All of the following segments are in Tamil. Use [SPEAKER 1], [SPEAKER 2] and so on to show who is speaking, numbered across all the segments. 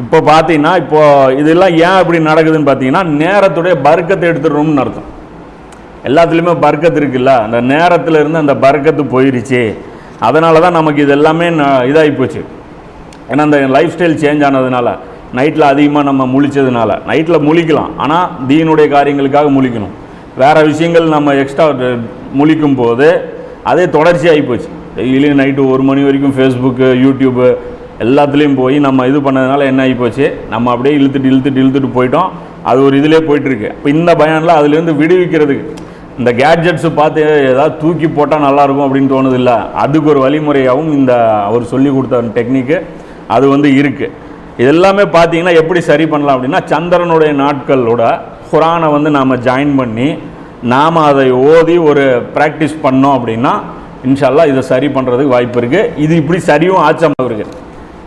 [SPEAKER 1] இப்போ பார்த்தீங்கன்னா இப்போ இதெல்லாம் ஏன் இப்படி நடக்குதுன்னு பார்த்தீங்கன்னா நேரத்துடைய பர்க்கத்தை எடுத்துடணும்னு அர்த்தம். எல்லாத்துலேயுமே பர்க்கத்து இருக்குல்ல, அந்த நேரத்தில் இருந்து அந்த பர்க்கத்து போயிடுச்சு. அதனால தான் நமக்கு இது எல்லாமே இதாகி போச்சு. ஏன்னா அந்த லைஃப் ஸ்டைல் சேஞ்ச் ஆனதுனால, நைட்டில் அதிகமாக நம்ம முழிச்சதுனால. நைட்டில் முழிக்கலாம், ஆனால் தீனுடைய காரியங்களுக்காக முழிக்கணும். வேறு விஷயங்கள் நம்ம எக்ஸ்ட்ரா முழிக்கும் போது அதே தொடர்ச்சியாகி போச்சு. டெய்லியும் நைட்டு 1 மணி வரைக்கும் ஃபேஸ்புக்கு, யூடியூப்பு எல்லாத்துலேயும் போய் நம்ம இது பண்ணதுனால என்ன ஆகி போச்சு, நம்ம அப்படியே இழுத்துட்டு போயிட்டோம். அது ஒரு இதிலே போயிட்டுருக்கு. இப்போ இந்த பயானில் அதுலேருந்து விடுவிக்கிறதுக்கு இந்த கேட்ஜெட்ஸு பார்த்து ஏதாவது தூக்கி போட்டால் நல்லாயிருக்கும் அப்படின்னு தோணுது இல்லை, அதுக்கு ஒரு வழிமுறையாகவும் இந்த அவர் சொல்லி கொடுத்த டெக்னிக்கு அது வந்து இருக்குது. இதெல்லாமே பார்த்தீங்கன்னா எப்படி சரி பண்ணலாம் அப்படின்னா, சந்திரனுடைய நாட்களோட குரானை வந்து நாம் ஜாயின் பண்ணி நாம் அதை ஓதி ஒரு ப்ராக்டிஸ் பண்ணோம் அப்படின்னா இன்ஷா அல்லாஹ் இதை சரி பண்ணுறதுக்கு வாய்ப்பு இருக்குது. இது இப்படி சரியும் ஆச்சம் அவருக்கு.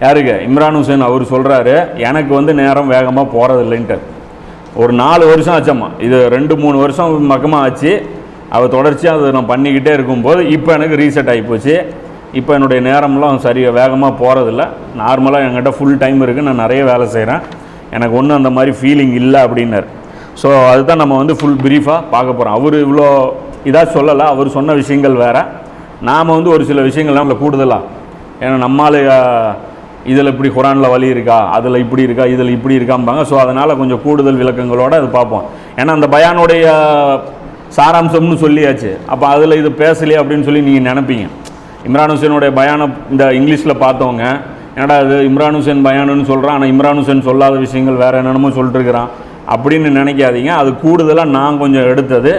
[SPEAKER 1] யாருக்கு? இம்ரான் ஹுசைன் அவர் சொல்கிறாரு, எனக்கு வந்து நேரம் வேகமாக போகிறதில்லைன்ட்டு. ஒரு 4 வருஷம் ஆச்சம்மா, இது 2-3 வருஷம் பக்கமாக ஆச்சு. அவர் தொடர்ச்சியாக அதை நான் பண்ணிக்கிட்டே இருக்கும்போது இப்போ எனக்கு ரீசெட் ஆகிப்போச்சு. இப்போ என்னுடைய நேரம்லாம் சரியாக வேகமாக போகிறதில்ல. நார்மலாக என்கிட்ட ஃபுல் டைம் இருக்குது, நான் நிறைய வேலை செய்கிறேன், எனக்கு ஒன்றும் அந்த மாதிரி ஃபீலிங் இல்லை அப்படின்னார். ஸோ அதுதான் நம்ம வந்து ஃபுல் ப்ரீஃபாக பார்க்க போகிறோம். அவர் இவ்வளோ இதாக சொல்லலை, அவர் சொன்ன விஷயங்கள் வேறு. நாம் வந்து ஒரு சில விஷயங்கள் நம்மளை கூடுதலாக, ஏன்னா நம்மளால் இதில் இப்படி குரானில் வழி இருக்கா, அதில் இப்படி இருக்கா, இதில் இப்படி இருக்காம்பாங்க. ஸோ அதனால் கொஞ்சம் கூடுதல் விளக்கங்களோடு அது பார்ப்போம். ஏன்னா அந்த பயானுடைய சாராம்சம்னு சொல்லியாச்சு, அப்போ அதில் இது பேசலையே அப்படின்னு சொல்லி நீங்கள் நினைப்பீங்க. இம்ரான் ஹுசைனுடைய பயானம் இந்த இங்கிலீஷில் பார்த்தவங்க, ஏன்னா அது இம்ரான் ஹுசைன் பயானுன்னு சொல்கிறான், ஆனால் இம்ரான் ஹுசைன் சொல்லாத விஷயங்கள் வேறு என்னென்னமோ சொல்லிட்டுருக்கிறான் அப்படின்னு நினைக்காதீங்க. அது கூடுதலாக நான் கொஞ்சம் எடுத்தது.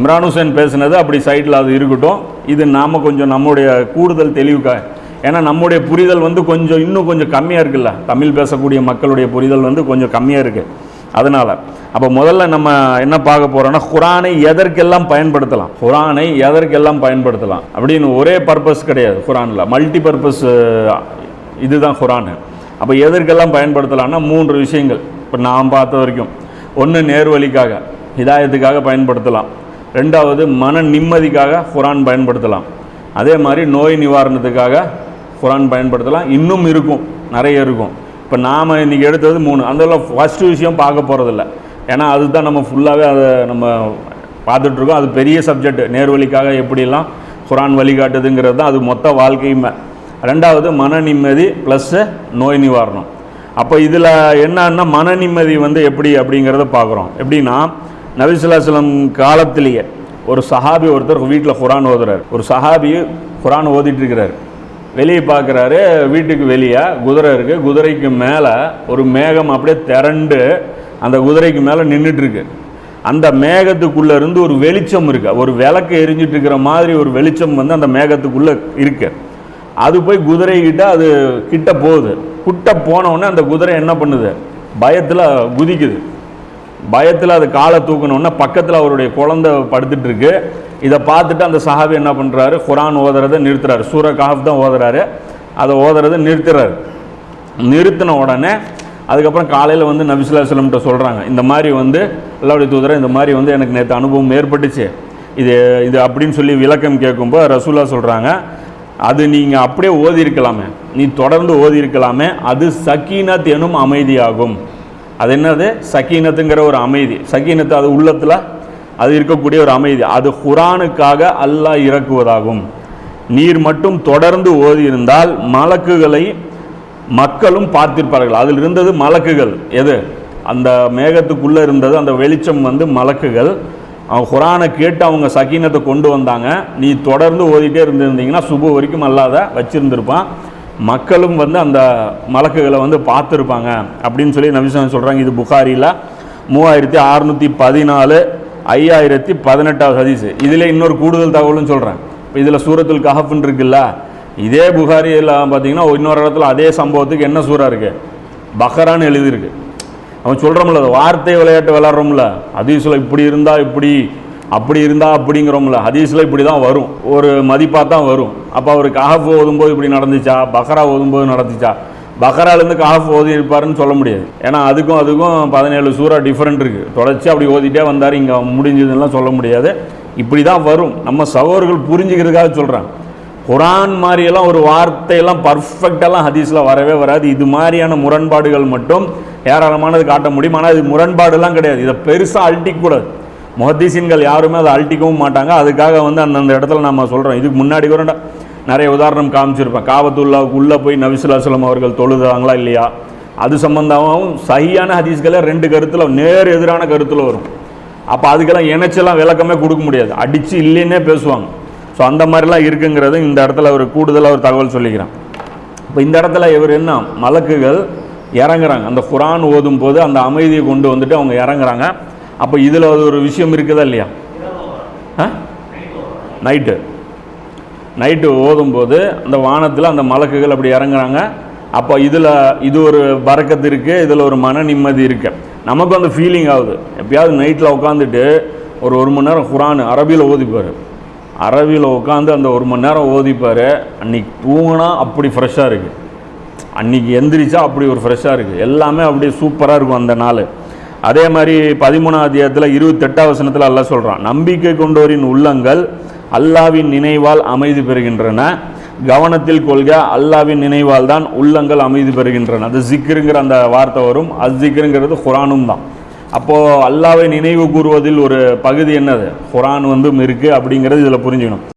[SPEAKER 1] இம்ரான் ஹுசைன் பேசுனது அப்படி சைடில் அது இருக்கட்டும். இது நாம் கொஞ்சம் நம்முடைய கூடுதல் தெளிவுக்காக, ஏன்னா நம்முடைய புரிதல் வந்து கொஞ்சம் இன்னும் கொஞ்சம் கம்மியாக இருக்குல்ல, தமிழ் பேசக்கூடிய மக்களுடைய புரிதல் வந்து கொஞ்சம் கம்மியாக இருக்குது. அதனால் அப்போ முதல்ல நம்ம என்ன பார்க்க போகிறோன்னா, குரானை எதற்கெல்லாம் பயன்படுத்தலாம், குரானை எதற்கெல்லாம் பயன்படுத்தலாம் அப்படின்னு ஒரே பர்பஸ் கிடையாது குரானில், மல்டி பர்பஸ் இதுதான் குரானு. அப்போ எதற்கெல்லாம் பயன்படுத்தலாம்னா 3 விஷயங்கள் இப்போ நான் பார்த்த வரைக்கும். ஒன்று நேர்வழிக்காக, ஹிதாயத்துக்காக பயன்படுத்தலாம். 2வது மன நிம்மதிக்காக குரான் பயன்படுத்தலாம். அதே மாதிரி நோய் நிவாரணத்துக்காக குரான் பயன்படுத்தலாம். இன்னும் இருக்கும், நிறைய இருக்கும். இப்போ நாம் இன்றைக்கி எடுத்தது 3. அதில் ஃபஸ்ட்டு விஷயம் பார்க்க போகிறதில்ல, ஏன்னா அதுதான் நம்ம ஃபுல்லாகவே அதை நம்ம பார்த்துட்ருக்கோம். அது பெரிய சப்ஜெக்ட். நேர்வழிக்காக எப்படிலாம் குரான் வழிகாட்டுதுங்கிறது தான் அது மொத்த வாழ்க்கையுமே. 2வது மன நிம்மதி ப்ளஸ்ஸு நோய் நிவாரணம். அப்போ இதில் என்னன்னா மன நிம்மதி வந்து எப்படி அப்படிங்கிறத பார்க்குறோம். எப்படின்னா, நபி ஸல்லல்லாஹு அலைஹி வஸல்லம் காலத்திலேயே ஒரு சஹாபி ஒருத்தர் வீட்டில் குரான் ஓதுறாரு. ஒரு சஹாபி குரான் ஓதிட்டுருக்கிறார். வெளியே பார்க்குறாரு, வீட்டுக்கு வெளியே குதிரை இருக்குது. குதிரைக்கு மேலே ஒரு மேகம் அப்படியே திரண்டு அந்த குதிரைக்கு மேலே நின்றுட்டுருக்கு. அந்த மேகத்துக்குள்ளே இருந்து ஒரு வெளிச்சம் இருக்குது, ஒரு விளக்கு எரிஞ்சிட்டு இருக்கிற மாதிரி ஒரு வெளிச்சம் வந்து அந்த மேகத்துக்குள்ளே இருக்கு. அது போய் குதிரைக்கிட்ட அது கிட்ட போகுது. கிட்ட போனவுடனே அந்த குதிரை என்ன பண்ணுது, பயத்தில் குதிக்குது. பயத்தில் அது காலை தூக்கணுன்னா பக்கத்தில் அவருடைய குழந்தை படுத்துட்டு இருக்கு. இதை பார்த்துட்டு அந்த சஹாபி என்ன பண்ணுறாரு, குரான் ஓதுறதை நிறுத்துறாரு. சூரா கஹஃப் தான் ஓதுறாரு, அதை ஓதுறதை நிறுத்துறாரு. நிறுத்தின உடனே அதுக்கப்புறம் காலையில் வந்து நபி ஸல்லல்லாஹு அலைஹி வஸல்லம் சொல்கிறாங்க, இந்த மாதிரி வந்து அல்லாஹ்வுடைய தூதரை இந்த மாதிரி வந்து எனக்கு நேற்று அனுபவம் ஏற்பட்டுச்சு, இது அப்படின்னு சொல்லி விளக்கம் கேட்கும்போது ரசூலுல்லாஹ் சொல்கிறாங்க, அது நீங்கள் அப்படியே ஓதி இருக்கலாமே, நீ தொடர்ந்து ஓதி இருக்கலாமே, அது சக்கீனத் எனும் அமைதியாகும். அது என்னது, சக்கீனத்துங்கிற ஒரு அமைதி. சக்கீனத்து அது உள்ளத்தில் அது இருக்கக்கூடிய ஒரு அமைதி. அது குரானுக்காக அல்லாஹ் இறக்குவதாகும். நீர் மட்டும் தொடர்ந்து ஓதி இருந்தால் மலக்குகளை மக்களும் பார்த்திருப்பார்கள். அதில் இருந்தது மலக்குகள். எது, அந்த மேகத்துக்குள்ளே இருந்தது அந்த வெளிச்சம் வந்து மலக்குகள். அவங்க குரானை கேட்டு அவங்க சக்கீனத்தை கொண்டு வந்தாங்க. நீ தொடர்ந்து ஓதிட்டே இருந்திருந்தீங்கன்னா சுபு வரைக்கும் அல்லாத வச்சுருந்துருப்பான். மக்களும் வந்து அந்த மலக்குகளை வந்து பார்த்துருப்பாங்க அப்படின்னு சொல்லி நபி ஸல்லல்லாஹு அலைஹி வஸல்லம் சொல்கிறாங்க. இது புகாரியில் 3614 5018வது ஹதீஸ். இதில் இன்னொரு கூடுதல் தகவலும் சொல்கிறேன். இப்போ இதில் சூரத்துல் கஹஃப்னு இருக்குல்ல, இதே புகாரியில் பார்த்தீங்கன்னா இன்னொரு இடத்துல அதே சம்பவத்துக்கு என்ன சூறா இருக்குது, பக்ரான்னு எழுதியிருக்கு. அவன் சொல்கிறோம்ல, வார்த்தை விளையாட்டு விளாட்றோம்ல, ஹதீஸில் இப்படி இருந்தால் இப்படி, அப்படி இருந்தால் அப்படிங்கிறோம்ல, ஹதீஸில் இப்படி தான் வரும், ஒரு மதிப்பாக தான் வரும். அப்போ அவர் கஹஃப் ஓதும்போது இப்படி நடந்துச்சா, பக்ரா ஓதும்போது நடந்துச்சா, பக்ராலேருந்து கஹஃப் ஓதி இருப்பாருன்னு சொல்ல முடியாது. ஏன்னா அதுக்கும் 17 சூறா டிஃப்ரெண்ட் இருக்குது. தொடர்ச்சி அப்படி ஓதிட்டே வந்தார், இங்கே முடிஞ்சதுன்னெலாம் சொல்ல முடியாது. இப்படி தான் வரும். நம்ம சகோதரர்கள் புரிஞ்சுக்கிறதுக்காக சொல்கிறேன். குரான் மாதிரியெல்லாம் ஒரு வார்த்தையெல்லாம் பர்ஃபெக்டெல்லாம் ஹதீஸில் வரவே வராது. இது மாதிரியான முரண்பாடுகள் மட்டும் ஏராளமானது காட்ட முடியும். ஆனால் இது முரண்பாடுலாம் கிடையாது. இதை பெருசாக அழட்டிக்கூடாது. முஹத்தீஸின்கள் யாருமே அதை அழட்டிக்கவும் மாட்டாங்க. அதுக்காக அந்தந்த இடத்துல நம்ம சொல்கிறோம். இதுக்கு முன்னாடி கூட நிறைய உதாரணம் காமிச்சிருப்பேன். காபத்துல்லாவுக்கு உள்ளே போய் நபி ஸல்லல்லாஹு அலைஹி வஸல்லம் அவர்கள் தொழுதாங்களா இல்லையா, அது சம்பந்தமாகவும் சஹீஹான ஹதீஸ்களே 2 கருத்தில் நேர் எதிரான கருத்தில் வரும். அப்போ அதுக்கெல்லாம் இணைச்செல்லாம் விளக்கமே கொடுக்க முடியாது, அடித்து இல்லைன்னே பேசுவாங்க. ஸோ அந்த மாதிரிலாம் இருக்குங்கிறது இந்த இடத்துல ஒரு கூடுதலாக ஒரு தகவல் சொல்லிக்கிறேன். இப்போ இந்த இடத்துல இவர் என்ன, மலக்குகள் இறங்குறாங்க அந்த குரான் ஓதும் போது அந்த அமைதியை கொண்டு வந்துட்டு அவங்க இறங்குறாங்க. அப்போ இதில் ஒரு விஷயம் இருக்குதா இல்லையா? நைட்டு ஓதும்போது அந்த வானத்தில் அந்த மலக்குகள் அப்படி இறங்குறாங்க. அப்போ இது ஒரு பரக்கத்து இருக்குது, இதில் ஒரு மன நிம்மதி இருக்குது. நமக்கு அந்த ஃபீலிங் ஆகுது. எப்பயாவது நைட்டில் உட்காந்துட்டு ஒரு மணி நேரம் குரான் அரபியில் ஓதிப்பார். அரபியில் உட்காந்து அந்த 1 மணி நேரம் ஓதிப்பார். அன்றைக்கி தூங்கினா அப்படி ஃப்ரெஷ்ஷாக இருக்குது, அன்றைக்கி எந்திரிச்சா அப்படி ஒரு ஃப்ரெஷ்ஷாக இருக்குது, எல்லாமே அப்படி சூப்பராக இருக்கும் அந்த நாள். அதே மாதிரி 13ஆம் அத்தியாயத்தில் 28ஆம் வசனத்தில் அல்லாஹ் சொல்கிறான், நம்பிக்கை கொண்டோரின் உள்ளங்கள் அல்லாவின் நினைவால் அமைதி பெறுகின்றன. கவனத்தில் கொள்க, அல்லாவின் நினைவால் தான் உள்ளங்கள் அமைதி பெறுகின்றன. அது ஜிக்ருங்கிற அந்த வார்த்தை வரும். அது ஜிக்ருங்கிறது குரானும் தான். அப்போது அல்லாவை நினைவு கூறுவதில் ஒரு பகுதி என்னது, குரான் இருக்குது அப்படிங்கிறது இதில் புரிஞ்சுக்கணும்.